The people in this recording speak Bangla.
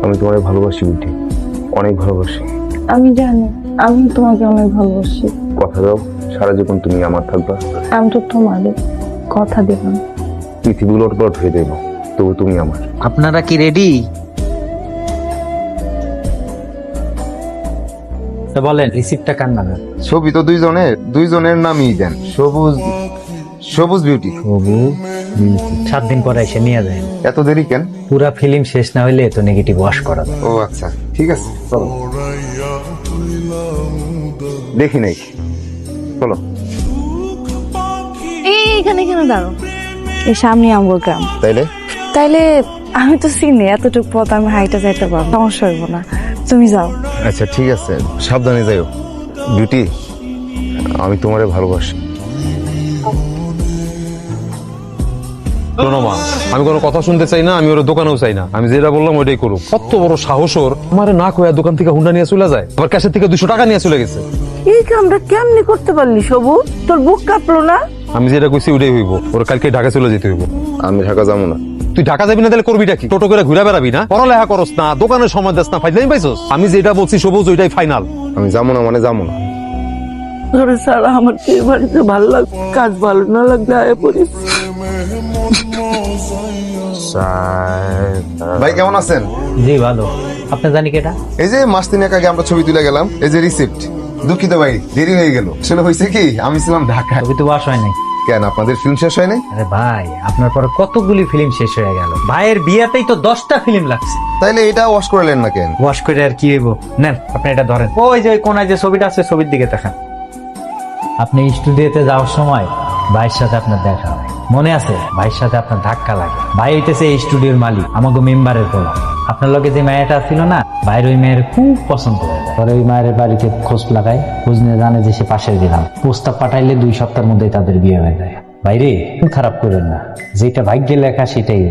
আমি তোমাকে ভালোবাসি বিউটি, অনেক ভালোবাসি। আমি জানি, আমি তোমাকে অনেক ভালোবাসি। কথা দাও সারা জীবন তুমি আমার থাকবা। আমি তো তোমাদের কথা দিলাম। পৃথিবী লটপট হয়ে দেবো, তবু তুমি আমার। আপনারা কি রেডি? বলেন রিসিপ্টটা কার নামে? ছবি তো দুইজনের নামই দেন। সবুজ বিউটি। 7 দিন পরে এসে নিয়ে যায়। এত দেরি কেন? পুরা ফিল্ম শেষ না হইলে তো নেগেটিভ ওয়াশ করা যায়। ও আচ্ছা, ঠিক আছে, চলো। দেখি নাই, চলো। এইখানে কেন দাঁড়ো? এই সামনে আমগো গ্রাম। তাইলে আমি তো চিনি, এতটুকু পথ আমি হাইটা যাইতে পারবো, সমস্যা হইব না। তুমি যাও। আচ্ছা ঠিক আছে, সাবধানে যাইও। বিউটি, আমি তোমারে ভালোবাসি। শোনো মা, আমি কোনো কথা শুনতে চাই না, আমি ওর দোকানেও চাই না। আমি যেটা বললাম ওইটাই করুক। কত বড় সাহস ওর! আমারে না কইয়া দোকান থেকে হুন্ডা নিয়ে চলে যায়, আবার ক্যাশের থেকে 200 টাকা নিয়ে চলে গেছে। এই কামটা কেমনি করতে পারলি সবুজ? তোর বুক কাঁপলো না? আমি যেটা কইছি ওইটাই হইব। ওর কালকে ঢাকা চলে যেতে হইব। আমি ঢাকা যাবো না। তুই ঢাকা যাবি না তাহলে করবিটা কি? টোটো করে ঘুরে বেড়াবি না? পড়ালেখা করস না, দোকানের সময় দেস না, ফাইনাল পাইছস? আমি যেটা বলছি সবুজ ওইটাই ফাইনাল। আমি যাবো না মানে যাবো না। তোর সারা আমার এই বাড়িতে ভালো লাগবে, কাজ ভালো না লাগলে আয় পড়িস। ভাই কেমন আছেন? জি ভালো। আপনি জানি কেটা? এই যে মাস 3 আগে আমরা ছবি তুলে গেলাম, এই যে রিসিপ্ট। দুঃখিত ভাই, দেরি হয়ে গেল। আসলে হয়েছে কি, আমি ছিলাম ঢাকায়। ছবি তো ওয়াশ হয় নাই। কেন, আপনাদের ফিল্ম শেষ হয় নাই? আরে ভাই, আপনার পরে কতগুলি ফিল্ম শেষ হয়ে গেল। ভাইয়ের বিয়াতেই তো 10টা ফিল্ম লাগছে। তাইলে এটা ওয়াশ করলেন না কেন? ওয়াশ করে আর কি হইব? নেন আপনি এটা ধরেন। ওই যে ওই কোনায় যে ছবিটা আছে, ছবির দিকে তাকান। আপনি স্টুডিওতে যাওয়ার সময় ভাইয়ের সাথে আপনার দেখা হয়, মনে আছে? ভাইয়ের সাথে আপনার ধাক্কা লাগে। ভাই হইতেছে এই স্টুডিওর মালিক, আমাকে মেম্বারের বলা। আপনার লগে যে মেয়েটা ছিল না, ভাইয়ের ওই মেয়ের খুব পছন্দ হয়ে যায়। পরে ওই মায়ের বাড়িতে খোঁজ লাগায়, খোঁজ নিয়ে জানে যে সে পাশের দিলাম। প্রস্তাব পাঠাইলে 2 সপ্তাহের মধ্যেই তাদের বিয়ে হয়ে যায়। বাইরে খারাপ করেন না, যেটা ভাগ্যে লেখা সেটাই।